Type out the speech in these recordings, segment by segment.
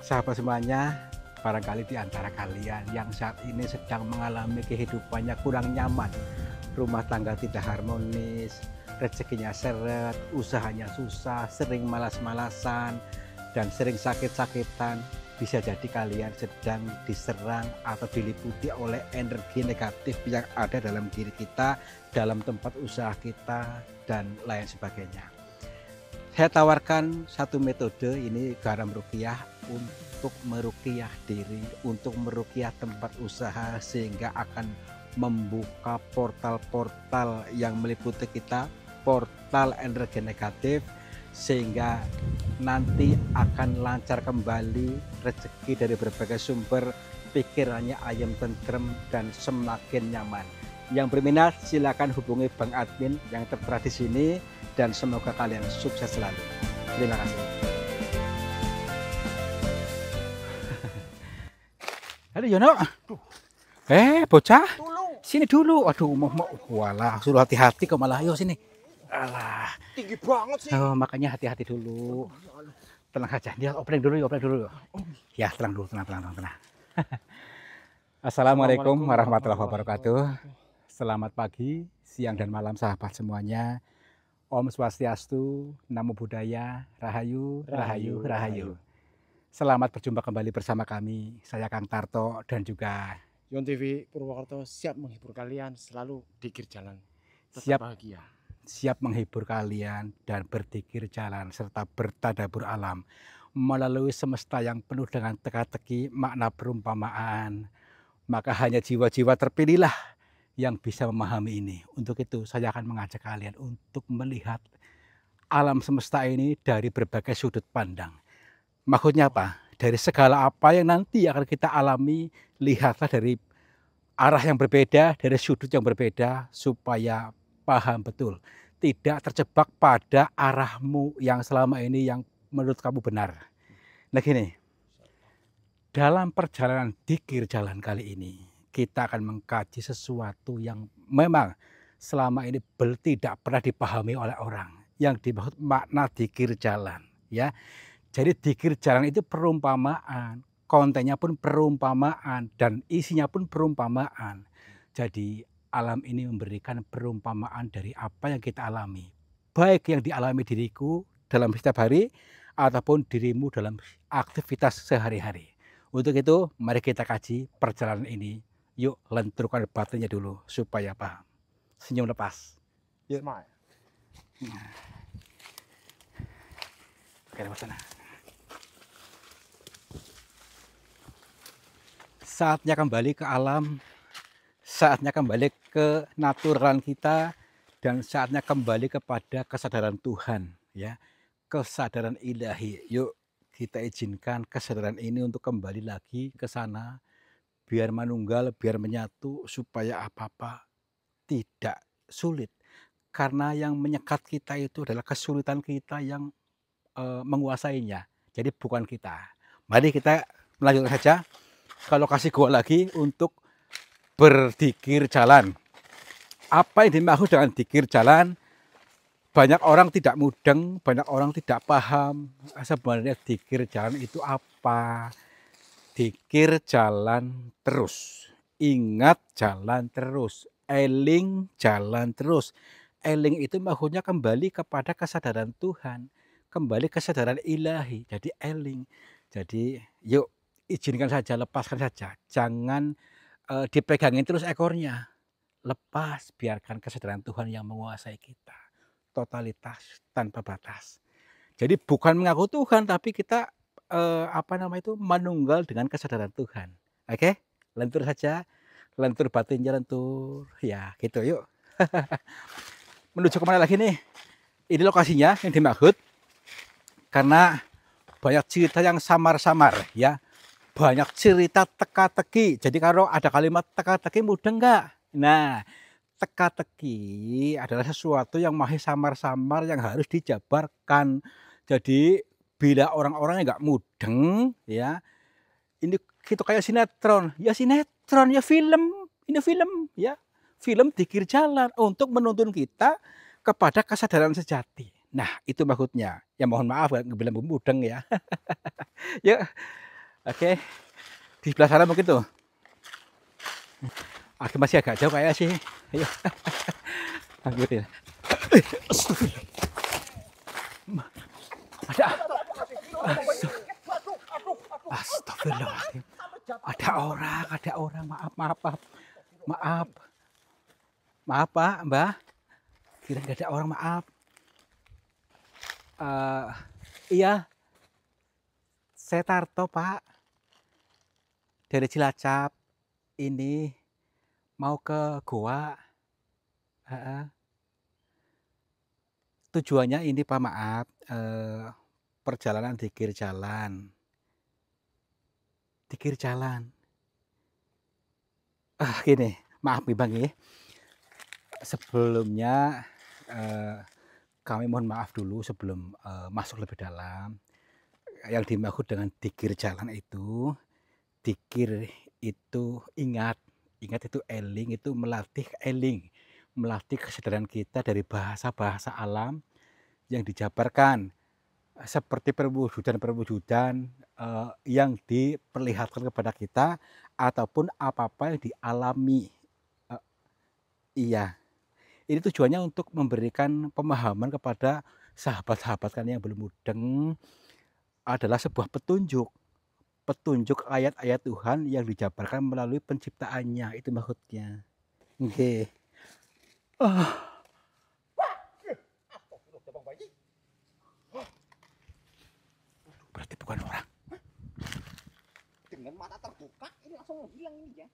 Sahabat semuanya, barangkali di antara kalian yang saat ini sedang mengalami kehidupannya kurang nyaman, rumah tangga tidak harmonis, rezekinya seret, usahanya susah, sering malas-malasan, dan sering sakit-sakitan. Bisa jadi kalian sedang diserang atau diliputi oleh energi negatif yang ada dalam diri kita, dalam tempat usaha kita, dan lain sebagainya. Saya tawarkan satu metode, ini garam ruqyah, untuk meruqyah diri, untuk meruqyah tempat usaha, sehingga akan membuka portal-portal yang meliputi kita, portal energi negatif, sehingga nanti akan lancar kembali rezeki dari berbagai sumber, pikirannya ayam tentrem dan semakin nyaman. Yang berminat silakan hubungi Bang Admin yang tertera di sini, dan semoga kalian sukses selalu. Terima kasih. Halo Yono. Bocah. Sini dulu. Aduh, walah, suruh hati-hati kok malah. Ayo sini. Alah. Tinggi banget sih. Oh, makanya hati-hati dulu. Tenang saja. Dia opening dulu. Ya, tenang dulu, tenang. Assalamualaikum warahmatullahi wabarakatuh. Selamat pagi, siang dan malam sahabat semuanya. Om Swastiastu, Namo Buddhaya, Rahayu. Selamat berjumpa kembali bersama kami. Saya Kang Tarto dan juga Yon TV Purwokerto siap menghibur kalian selalu dikir jalan. Tetap siap bahagia. Siap menghibur kalian dan berdikir jalan serta bertadabur alam melalui semesta yang penuh dengan teka-teki makna perumpamaan. Maka hanya jiwa-jiwa terpilihlah yang bisa memahami ini. Untuk itu saya akan mengajak kalian untuk melihat alam semesta ini dari berbagai sudut pandang. Maksudnya apa? Dari segala apa yang nanti akan kita alami, lihatlah dari arah yang berbeda, dari sudut yang berbeda, supaya paham betul. Tidak terjebak pada arahmu yang selama ini yang menurut kamu benar. Nah gini, dalam perjalanan dikir jalan kali ini, kita akan mengkaji sesuatu yang memang selama ini tidak pernah dipahami oleh orang. Yang dimaksud makna dikir jalan. Ya. Jadi dikir jalan itu perumpamaan, kontennya pun perumpamaan, dan isinya pun perumpamaan. Jadi alam ini memberikan perumpamaan dari apa yang kita alami. Baik yang dialami diriku dalam setiap hari, ataupun dirimu dalam aktivitas sehari-hari. Untuk itu, mari kita kaji perjalanan ini. Yuk, lenturkan batinnya dulu supaya paham. Senyum lepas. Yuk. Smile. Oke, lewat sana. Saatnya kembali ke alam, saatnya kembali ke naturalan kita, dan saatnya kembali kepada kesadaran Tuhan, ya, kesadaran ilahi. Yuk kita izinkan kesadaran ini untuk kembali lagi ke sana, biar manunggal, biar menyatu, supaya apa-apa tidak sulit. Karena yang menyekat kita itu adalah kesulitan kita yang menguasainya. Jadi bukan kita. Mari kita melanjutkan saja. Kalau kasih gua lagi untuk berdikir jalan. Apa yang dimaksud dengan dikir jalan? Banyak orang tidak mudeng, banyak orang tidak paham sebenarnya dikir jalan itu apa. Dikir jalan terus, ingat jalan terus, eling jalan terus. Eling itu maksudnya kembali kepada kesadaran Tuhan, kembali kesadaran ilahi, jadi eling. Jadi yuk izinkan saja, lepaskan saja, jangan dipegangin terus ekornya. Lepas, biarkan kesadaran Tuhan yang menguasai kita. Totalitas tanpa batas. Jadi bukan mengaku Tuhan, tapi kita manunggal dengan kesadaran Tuhan. Oke, lentur saja, lentur batinnya lentur, ya gitu yuk. Menuju kemana lagi nih? Ini lokasinya yang dimaksud, karena banyak cerita yang samar-samar, ya, banyak cerita teka-teki. Jadi kalau ada kalimat teka-teki mudah enggak? Nah, teka-teki adalah sesuatu yang masih samar-samar yang harus dijabarkan. Jadi bila orang-orang nggak mudeng, ya, ini gitu kayak sinetron, ya film, ini film, ya, film dikir jalan untuk menuntun kita kepada kesadaran sejati. Nah, itu maksudnya. Ya mohon maaf nggak bilang mudeng ya. Ya, Oke, di sebelah sana mungkin tuh. Masih agak jauh kayak sih. Ayo. Ambil. Ada. Astagfirullahaladzim. Ada orang. Maaf Pak, Mbah. Kira nggak ada orang, maaf. Iya, saya Tarto Pak. Dari Cilacap. Ini mau ke goa. Tujuannya ini Pak, maaf. Perjalanan di kiri jalan. Di kiri jalan. Gini, maaf nih Bang ya. Sebelumnya kami mohon maaf dulu sebelum masuk lebih dalam. Yang dimaksud dengan dikir jalan itu, dikir itu ingat itu eling, itu melatih eling, melatih kesadaran kita dari bahasa-bahasa alam yang dijabarkan seperti perwujudan yang diperlihatkan kepada kita ataupun apa-apa yang dialami. Iya. Ini tujuannya untuk memberikan pemahaman kepada sahabat-sahabat kalian yang belum mudeng, adalah sebuah petunjuk ayat-ayat Tuhan yang dijabarkan melalui penciptaannya, itu maksudnya. Oke. Berarti bukan orang. Dengan mata terbuka ini langsung hilang ini ya.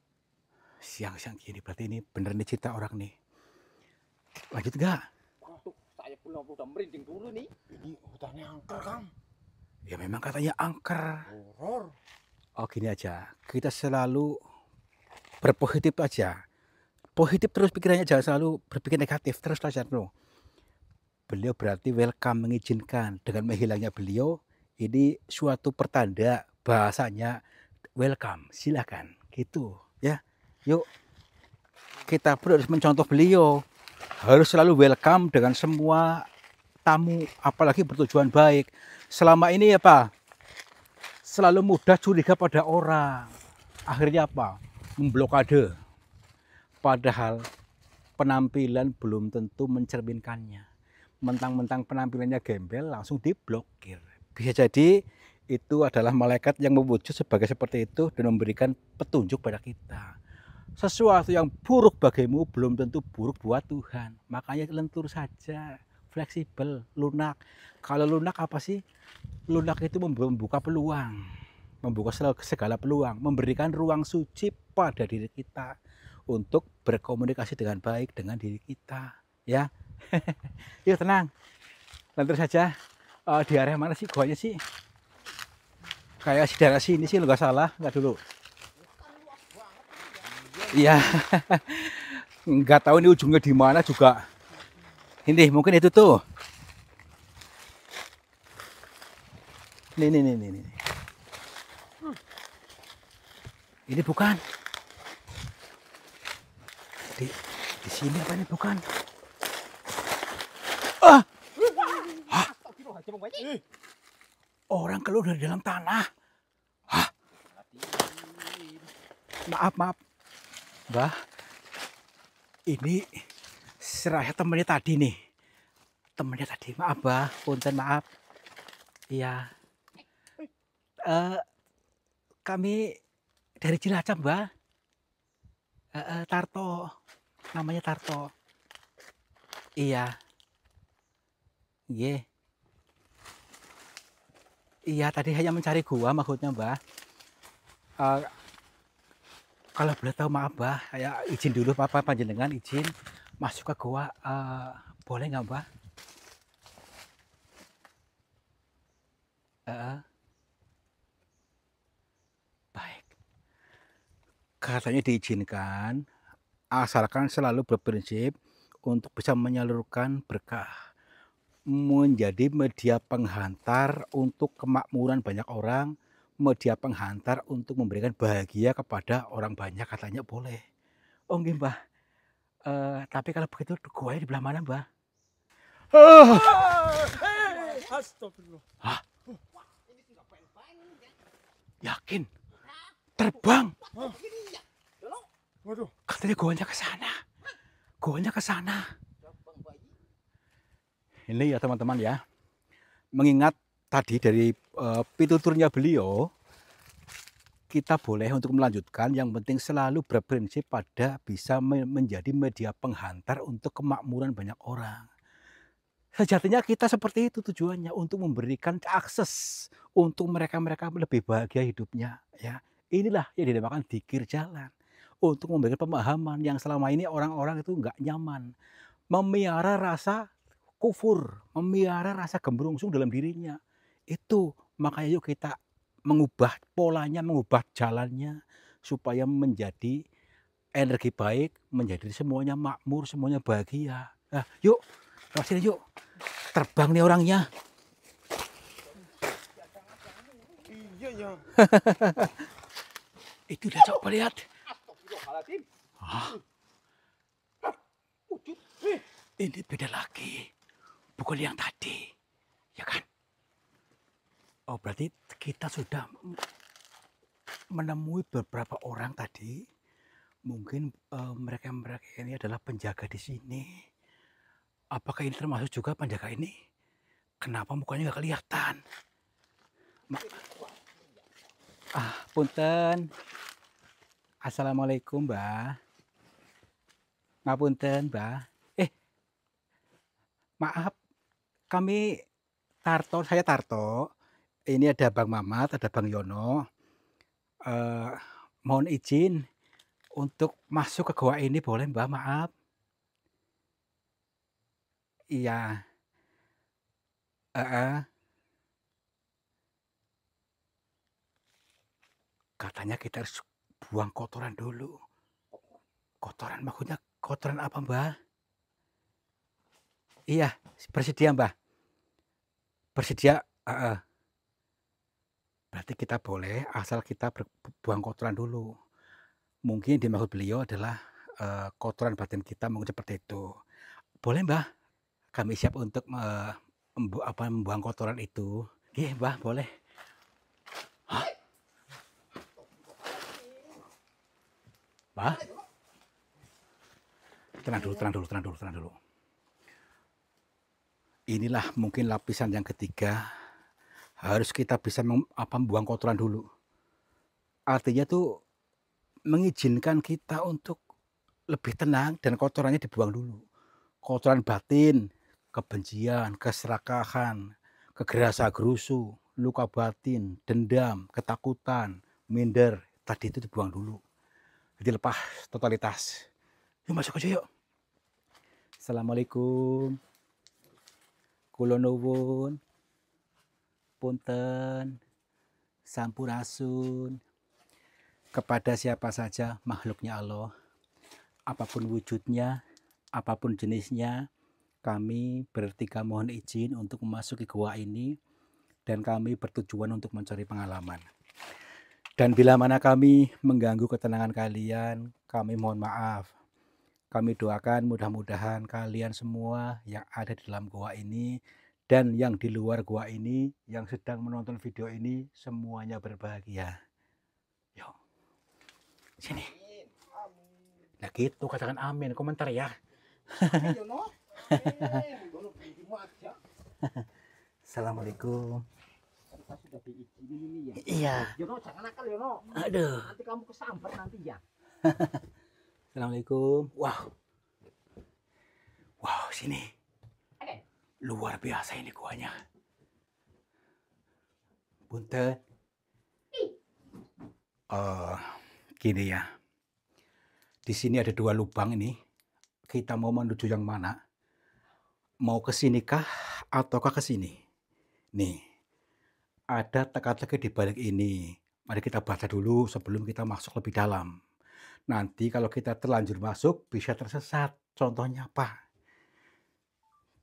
Siang-siang gini berarti ini bener nih cerita orang nih. Lanjut gak? Waduh, saya belum udah merinding dulu nih. Ini hutannya angker, Kang. Ya memang katanya angker. Horor. Oh gini aja, kita selalu berpositif aja. Positif terus pikirannya, jangan selalu berpikir negatif terus aja bro. Beliau berarti welcome, mengizinkan. Dengan menghilangnya beliau, ini suatu pertanda bahasanya welcome, silakan gitu ya. Yuk kita pun harus mencontoh beliau, harus selalu welcome dengan semua tamu, apalagi bertujuan baik. Selama ini ya Pak, selalu mudah curiga pada orang, akhirnya apa? Memblokade, padahal penampilan belum tentu mencerminkannya. Mentang-mentang penampilannya gembel langsung diblokir. Bisa jadi itu adalah malaikat yang mewujud sebagai seperti itu dan memberikan petunjuk pada kita. Sesuatu yang buruk bagimu belum tentu buruk buat Tuhan. Makanya lentur saja, fleksibel, lunak. Kalau lunak apa sih? Lunak itu membuka peluang, membuka segala peluang, memberikan ruang suci pada diri kita untuk berkomunikasi dengan baik dengan diri kita, ya. Yuk tenang, lantur saja. Di area mana sih goanya sih? Kayak di daerah sini sih, nggak salah, nggak dulu. Iya, nggak tahu ini ujungnya di mana juga. Ini mungkin itu tuh. Nih. Ini bukan. Di sini apa ini bukan? Orang keluar dari dalam tanah. Maaf, Mbah. Ini seraya temennya tadi nih. Temennya tadi, maaf Mbah, punten maaf. Iya. Kami dari Cilacap, Mbah. Tarto, namanya Tarto. Iya. Iya. Iya, tadi hanya mencari gua maksudnya, Mbah. Kalau boleh tahu maaf, Mbah, saya izin dulu, Papa panjenengan izin masuk ke gua, boleh nggak, Mbah? Baik. Katanya diizinkan, asalkan selalu berprinsip untuk bisa menyalurkan berkah, menjadi media penghantar untuk kemakmuran banyak orang, media penghantar untuk memberikan bahagia kepada orang banyak, katanya boleh. Oh nggih Mbah, tapi kalau begitu goanya di belah mana Mbah? Astagfirullah. Hah? Yakin? Terbang. Waduh. Katanya goanya ke sana. Goanya ke sana. Ini ya teman-teman ya. Mengingat tadi dari pituturnya beliau, kita boleh untuk melanjutkan, yang penting selalu berprinsip pada bisa menjadi media penghantar untuk kemakmuran banyak orang. Sejatinya kita seperti itu tujuannya, untuk memberikan akses untuk mereka-mereka lebih bahagia hidupnya. Ya, inilah yang dinamakan dzikir jalan. Untuk memberikan pemahaman yang selama ini orang-orang itu nggak nyaman. Memelihara rasa kufur, memelihara rasa gembrungsung dalam dirinya. Itu, makanya yuk kita mengubah polanya, mengubah jalannya, supaya menjadi energi baik, menjadi semuanya makmur, semuanya bahagia. Nah, yuk, sini yuk. Terbang nih orangnya. Iya ya. Itu udah coba lihat. Ah. Ini beda lagi. Bukan yang tadi. Ya kan? Oh, berarti kita sudah menemui beberapa orang tadi. Mungkin mereka-mereka ini adalah penjaga di sini. Apakah ini termasuk juga penjaga ini? Kenapa mukanya nggak kelihatan? Punten. Assalamualaikum, Mbah. Ngapunten, Mbah. Maaf, kami saya Tarto. Ini ada Bang Mamat, ada Bang Yono. Mohon izin untuk masuk ke goa ini, boleh Mbah? Maaf. Iya. Katanya kita harus buang kotoran dulu. Kotoran maksudnya kotoran apa, Mbah? Iya, bersedia, Mbah. Bersedia. Berarti kita boleh, asal kita buang kotoran dulu. Mungkin dimaksud beliau adalah kotoran batin kita, mungkin seperti itu. Boleh, Mbah? Kami siap untuk membuang kotoran itu. Iya, Mbah, boleh. Hah? Mbah? Tenang dulu. Inilah mungkin lapisan yang ketiga. Harus kita bisa membuang kotoran dulu. Artinya tuh mengizinkan kita untuk lebih tenang dan kotorannya dibuang dulu. Kotoran batin, kebencian, keserakahan, kegerasa-gerusu, luka batin, dendam, ketakutan, minder, tadi itu dibuang dulu. Jadi lepas totalitas. Yuk masuk aja yuk. Assalamualaikum. Kula nuwun. Punten. Sampurasun. Kepada siapa saja makhluknya Allah, apapun wujudnya, apapun jenisnya, kami bertiga mohon izin untuk memasuki gua ini, dan kami bertujuan untuk mencari pengalaman. Dan bila mana kami mengganggu ketenangan kalian, kami mohon maaf. Kami doakan mudah-mudahan kalian semua yang ada di dalam gua ini dan yang di luar gua ini, yang sedang menonton video ini, semuanya berbahagia. Yuk, sini. Nah gitu, katakan amin, komentar ya. Assalamualaikum. Kita sudah diizinin ini ya. Iya. Yono jangan nakal Yono. Aduh. Nanti kamu kesambar nanti ya. Assalamualaikum. Wow, sini. Luar biasa ini guanya. Punten. Gini ya. Di sini ada 2 lubang ini. Kita mau menuju yang mana? Mau ke sini kah ataukah ke sini? Nih. Ada teka-teki di balik ini. Mari kita baca dulu sebelum kita masuk lebih dalam. Nanti kalau kita terlanjur masuk bisa tersesat. Contohnya apa?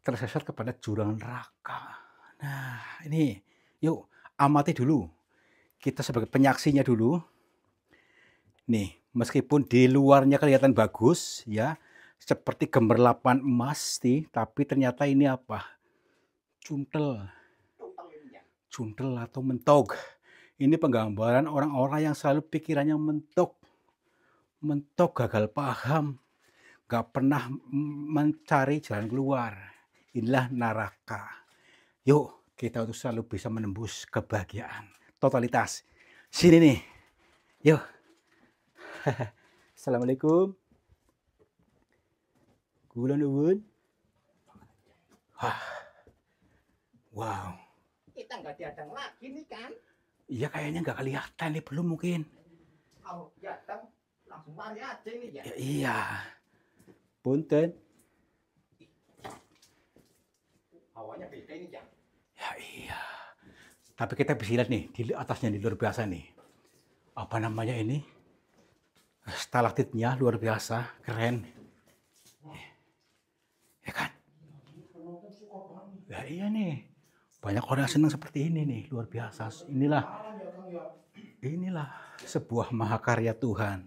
Tersesat kepada jurang neraka. Nah, ini yuk amati dulu. Kita sebagai penyaksinya dulu. Nih, meskipun di luarnya kelihatan bagus ya, seperti gemerlapan emas nih, tapi ternyata ini apa? Cuntel atau mentog. Ini penggambaran orang-orang yang selalu pikirannya mentok, mentok, gagal paham, nggak pernah mencari jalan keluar. Inilah neraka. Yuk, kita untuk selalu bisa menembus kebahagiaan, totalitas. Sini nih, yuk. Assalamualaikum. Kula nuwun. Wow. Kita nggak diadang lagi nih kan? Iya kayaknya nggak kelihatan nih, belum mungkin. Kalau diadang langsung lari aja nih ya. Ya, iya. Punten. Hawanya beda ini ya. Ya iya. Tapi kita bisa lihat nih, di atasnya di luar biasa nih. Apa namanya ini? Stalaktitnya luar biasa, keren. Ya kan? Ya iya nih. Banyak orang yang senang seperti ini nih, luar biasa. Inilah sebuah mahakarya Tuhan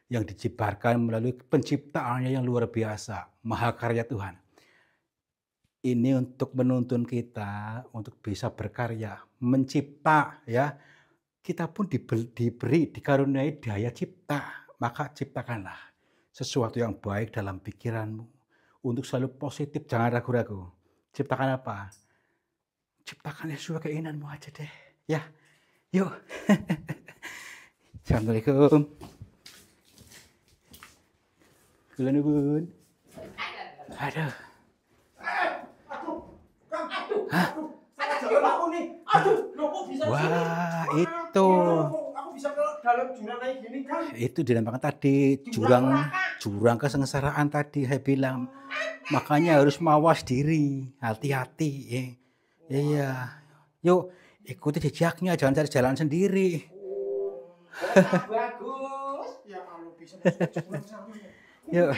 yang diciptakan melalui penciptaannya yang luar biasa, mahakarya Tuhan. Ini untuk menuntun kita untuk bisa berkarya, mencipta ya. Kita pun diberi, dikaruniai daya cipta, maka ciptakanlah sesuatu yang baik dalam pikiranmu. Untuk selalu positif, jangan ragu-ragu. Ciptakan apa? Ciptakan sesuai keinginanmu aja deh. Ya, yuk. Assalamualaikum. Kula nuwun. Aduh. Hah? Salah jalan aku nih. Aduh, loh kok bisa Wah, sini? itu. Aku bisa ke dalam jurang kayak gini kan? Itu dinamakan tadi jurang kesengsaraan tadi saya bilang. Makanya harus mawas diri, hati-hati ya. Iya. Yuk, ikuti jejaknya, jangan cari jalan sendiri. Bagus. Ya kalau bisa masuk jurang sana. Yuk.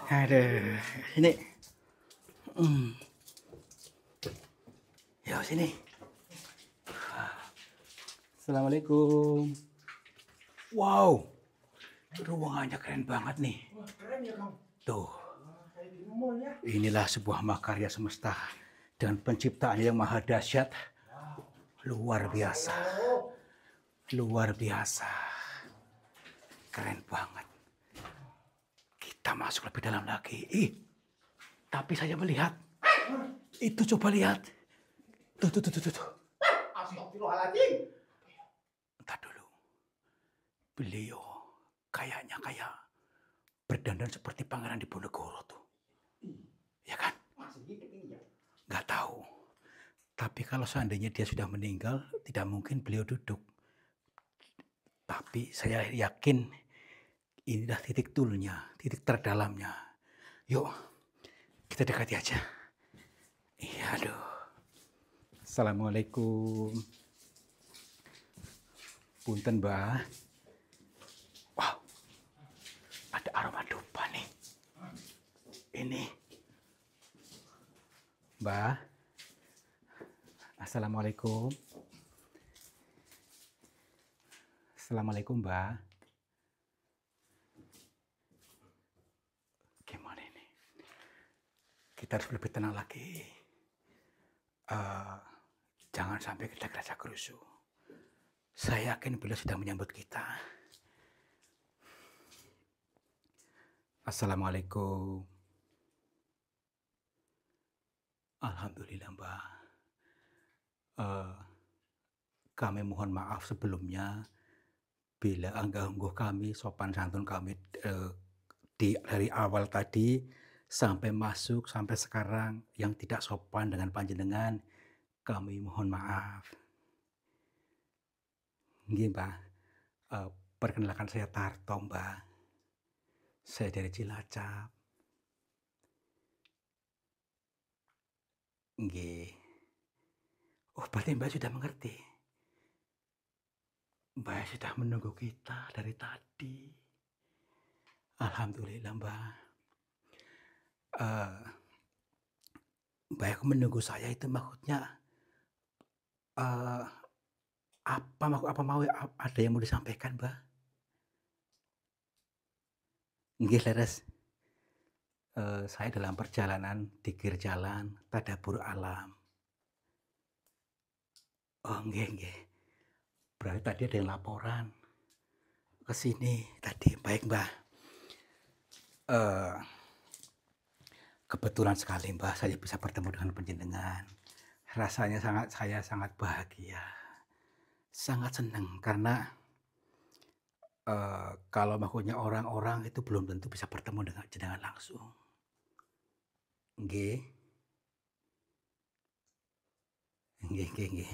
Aduh, sini. Yuk sini. Assalamualaikum. Wow, ruangannya keren banget nih. Wah, keren ya, Kang. Tuh, Kayak di mall ya. inilah sebuah makarya semesta dengan penciptaannya yang maha dahsyat. Luar biasa. Luar biasa. Keren banget. Kita masuk lebih dalam lagi. Tapi saya melihat. Itu coba lihat. Tuh. Astagfirullahaladzim. Entar dulu. Beliau kayaknya kayak berdandan seperti Pangeran Diponegoro tuh. Ya kan? Masih hidup ini ya. Nggak tahu. Tapi kalau seandainya dia sudah meninggal, tidak mungkin beliau duduk. Tapi saya yakin inilah titik tulnya, titik terdalamnya. Yuk, kita dekati aja. Iya, aduh. Assalamualaikum. Punten, Mbah. Wow, ada aroma dupa nih. Ini. Mbah. Assalamualaikum. Assalamualaikum, Mbah. Gimana ini? Kita harus lebih tenang lagi. Jangan sampai kita kerasa kerusuh. Saya yakin beliau sedang menyambut kita. Assalamualaikum. Alhamdulillah, Mbah. Kami mohon maaf sebelumnya bila anggah-ungguh kami, sopan santun kami dari awal tadi sampai masuk sampai sekarang yang tidak sopan dengan panjenengan, kami mohon maaf. Nggih, Mbah. Perkenalkan saya Tarto, Mbah. Saya dari Cilacap. Nggih. Oh, berarti Mbah sudah mengerti. Mbah sudah menunggu kita dari tadi. Alhamdulillah, Mbah. Mbah menunggu saya itu maksudnya apa mau ada yang mau disampaikan, Mbah? Nggih, leres. Saya dalam perjalanan dikir jalan tadabur alam. Oh, nggih. Berarti tadi ada yang laporan ke sini tadi. Baik, Mbah. Eh, Kebetulan sekali, Mbah, saya bisa bertemu dengan panjenengan. Rasanya saya sangat bahagia, sangat senang karena kalau maksudnya orang-orang itu belum tentu bisa bertemu dengan jenengan langsung. Nggih, nggih, nggih, nggih.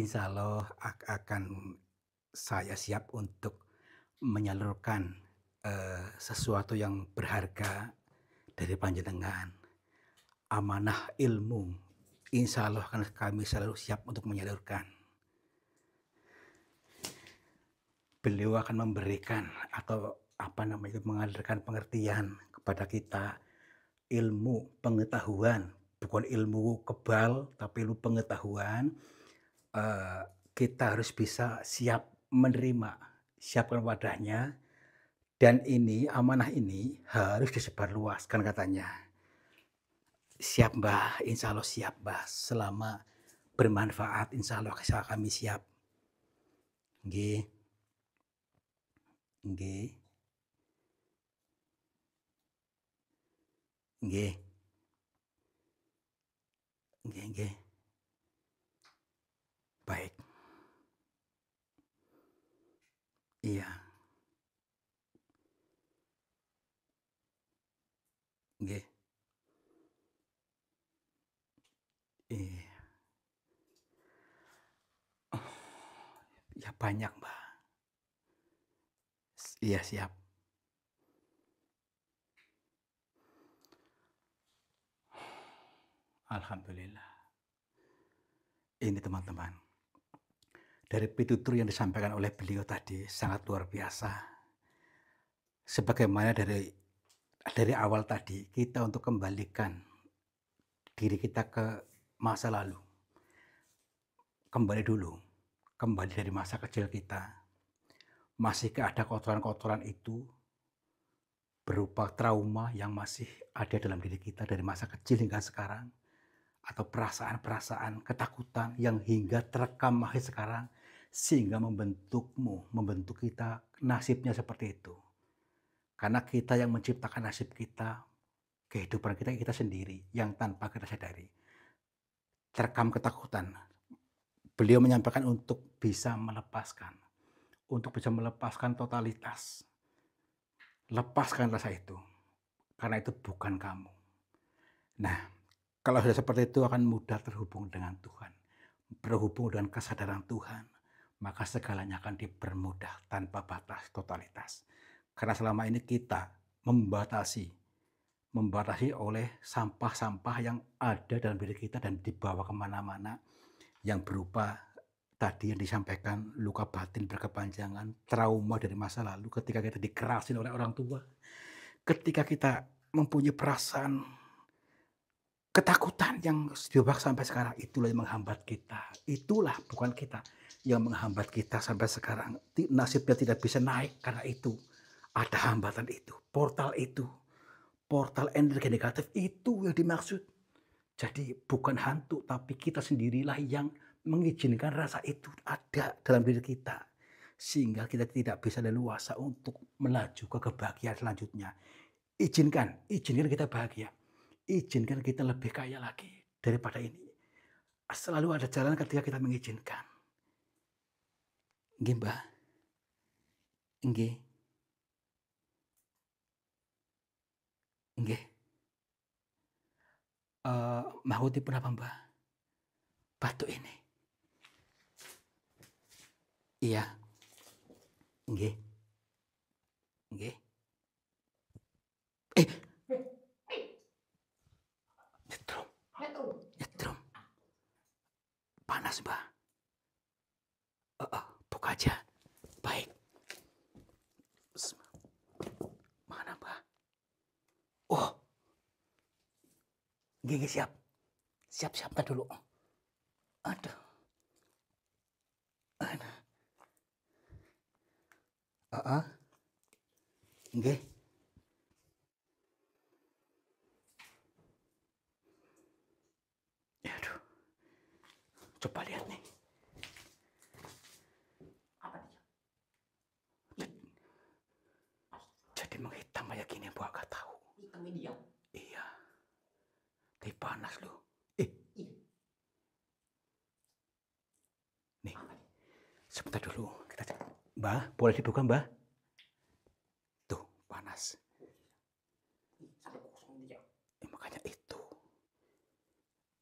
Insyaallah akan saya siap untuk menyalurkan sesuatu yang berharga dari panjenengan. Amanah ilmu, insyaallah akan kami selalu siap untuk menyalurkan. Beliau akan memberikan atau mengajarkan pengertian kepada kita, ilmu pengetahuan, bukan ilmu kebal tapi ilmu pengetahuan. Kita harus bisa siap menerima, siapkan wadahnya, dan ini amanah ini harus disebarluaskan katanya. Siap, Mbah, insya Allah siap, Mbah, selama bermanfaat insya Allah kami siap. Nggih. Nggih. Nggih. Nggih, nggih. Baik. Iya. Nggih. Iya. Ya banyak, Mbah. Iya, siap. Alhamdulillah. Ini teman-teman, dari pitutur yang disampaikan oleh beliau tadi sangat luar biasa. Sebagaimana dari awal tadi, kita untuk kembalikan diri kita ke masa lalu. Kembali dulu, kembali dari masa kecil kita. Masihkah ada kotoran-kotoran itu berupa trauma yang masih ada dalam diri kita dari masa kecil hingga sekarang? Atau perasaan-perasaan ketakutan yang hingga terekam masih sekarang sehingga membentukmu, membentuk kita nasibnya seperti itu. Karena kita yang menciptakan nasib kita, kehidupan kita sendiri yang tanpa kita sadari. Terekam ketakutan. Beliau menyampaikan untuk bisa melepaskan, untuk bisa melepaskan totalitas. Lepaskan rasa itu, karena itu bukan kamu. Nah, kalau sudah seperti itu akan mudah terhubung dengan Tuhan, berhubung dengan kesadaran Tuhan, maka segalanya akan dipermudah tanpa batas totalitas. Karena selama ini kita membatasi oleh sampah-sampah yang ada dalam diri kita dan dibawa kemana-mana, yang berupa tadi yang disampaikan luka batin berkepanjangan, trauma dari masa lalu ketika kita dikerasin oleh orang tua, ketika kita mempunyai perasaan ketakutan yang dibahas sampai sekarang, itulah yang menghambat kita. Itulah bukan kita yang menghambat kita sampai sekarang. Nasibnya tidak bisa naik karena itu. Ada hambatan itu, portal energi negatif itu yang dimaksud. Jadi bukan hantu, tapi kita sendirilah yang mengizinkan rasa itu ada dalam diri kita. Sehingga kita tidak bisa leluasa untuk melaju ke kebahagiaan selanjutnya. Izinkan kita bahagia. Izinkan kita lebih kaya lagi daripada ini. Selalu ada jalan ketika kita mengizinkan. Nggih, Mbah. Nggih. Nggih. Mahutipun apa, Mbah? Batu ini. Iya. Nggih. Nggih. Nyetrum. Panas, Mbah. Buka aja. Baik. Mana, Mbah? Oh. Nggih, siap. Siap dulu. Aduh. Nggih. Aduh. Coba lihat nih. ini ya. Iya. Tapi panas loh. Ih, Nih, apa nih? sebentar dulu. Kita cek. Mbah, boleh dibuka, Mbah? Tuh, panas. Ih, sampai kosong ini ya. Makanya itu.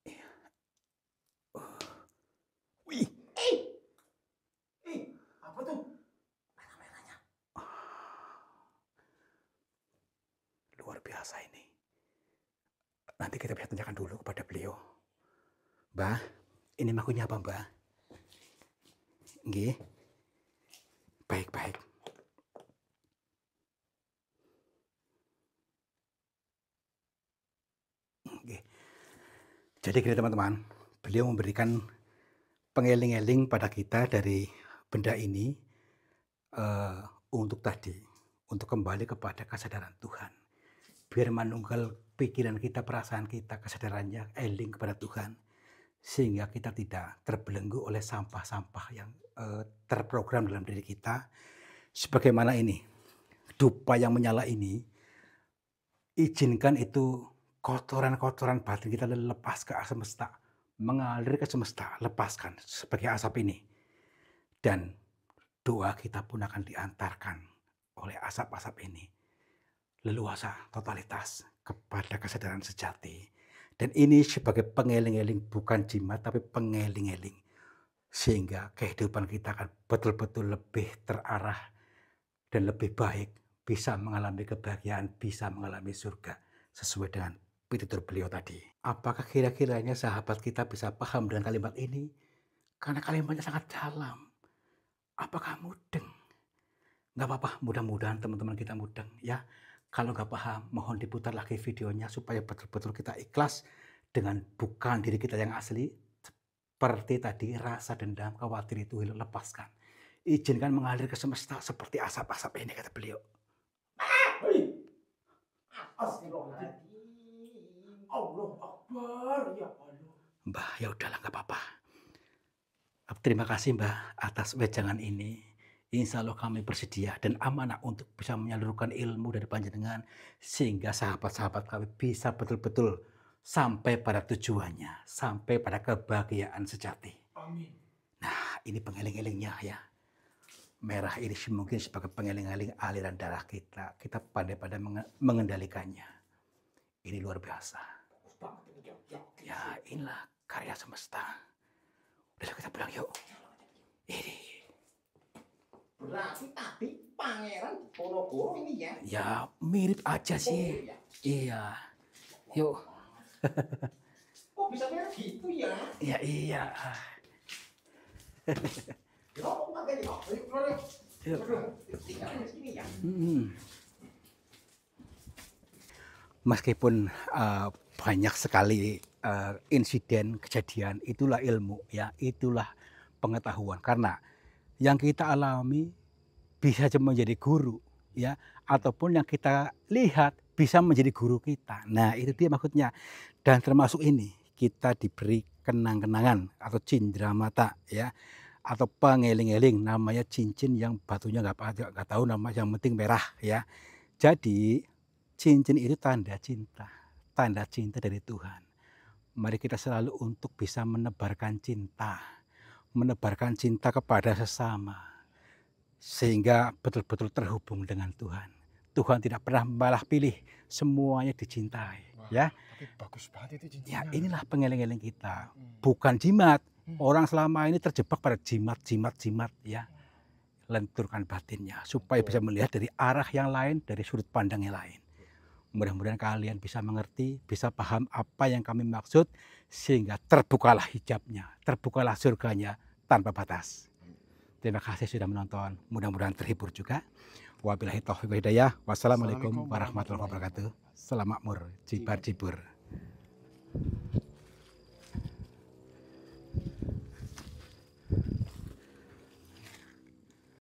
Iya. Wih, Eh, apa tuh? Merah-merahnya. luar biasa ini. Nanti kita bisa tanyakan dulu kepada beliau. Mbah, ini makunya apa, Mbah? Nggih. Baik-baik. Nggih. Jadi gini teman-teman, beliau memberikan pengeling-eling pada kita dari benda ini untuk tadi, untuk kembali kepada kesadaran Tuhan. Biar manunggal pikiran kita, perasaan kita, kesadarannya eling kepada Tuhan. Sehingga kita tidak terbelenggu oleh sampah-sampah yang terprogram dalam diri kita. Sebagaimana ini, dupa yang menyala ini, izinkan itu kotoran-kotoran batin kita lepas ke semesta, mengalir ke semesta, lepaskan sebagai asap ini. Dan doa kita pun akan diantarkan oleh asap-asap ini. Leluasa totalitas kepada kesadaran sejati. Dan ini sebagai pengeling-eling, bukan jimat tapi pengeling-eling. Sehingga kehidupan kita akan betul-betul lebih terarah dan lebih baik, bisa mengalami kebahagiaan, bisa mengalami surga sesuai dengan pitutur beliau tadi. Apakah kira-kiranya sahabat kita bisa paham dengan kalimat ini? Karena kalimatnya sangat dalam. Apakah mudeng? Nggak apa-apa, mudah-mudahan teman-teman kita mudeng ya. Kalau nggak paham, mohon diputar lagi videonya supaya betul-betul kita ikhlas dengan bukan diri kita yang asli. Seperti tadi, rasa dendam, khawatir itu lepaskan. Izinkan mengalir ke semesta seperti asap-asap ini, kata beliau. Hei, astagfirullahaladzim. Allah Akbar, ya Allah. Mbah, ya udahlah nggak apa-apa. Terima kasih Mbah atas wejangan ini. Insya Allah kami bersedia dan amanah untuk bisa menyalurkan ilmu dari panjenengan sehingga sahabat-sahabat kami bisa betul-betul sampai pada tujuannya, sampai pada kebahagiaan sejati. Amin. Nah, ini pengeling-elingnya ya. Merah ini mungkin sebagai pengeling-eling aliran darah kita. Kita pandai-pandai mengendalikannya. Ini luar biasa. Bagus banget ini ya. Ya, inilah karya semesta. Udah kita pulang yuk. Ini. Berarti tadi Pangeran Diponegoro ini ya. Ya mirip aja sih. Oh, ya. Iya. Yuk. Kok bisa mirip gitu ya? Ya iya. Ya, kok pakai ya? Ayo, keluar yuk. Yuk. Aduh, tinggal di sini ya. Meskipun banyak sekali insiden, kejadian, itulah ilmu ya, itulah pengetahuan. Karena yang kita alami bisa menjadi guru ya, ataupun yang kita lihat bisa menjadi guru kita. Nah, itu dia maksudnya. Dan termasuk ini kita diberi kenang-kenangan atau cindera mata ya, atau pengeling-eling, namanya cincin yang batunya nggak tahu nama, yang penting merah ya. Jadi cincin itu tanda cinta dari Tuhan. Mari kita selalu untuk bisa menebarkan cinta kepada sesama, sehingga betul-betul terhubung dengan Tuhan. Tuhan tidak pernah malah pilih, semuanya dicintai. Wah, Ya, tapi bagus banget itu ya cincinnya. inilah pengeling-eling kita, bukan jimat. Orang selama ini terjebak pada jimat ya. Lenturkan batinnya supaya bisa melihat dari arah yang lain, dari sudut pandang yang lain. Mudah-mudahan kalian bisa mengerti, bisa paham apa yang kami maksud, sehingga terbukalah hijabnya, terbukalah surganya tanpa batas. Terima kasih sudah menonton, mudah-mudahan terhibur juga. Wabillahi taufiq wal hidayah. Wassalamualaikum warahmatullahi wabarakatuh. Selamat makmur, jibar jibur.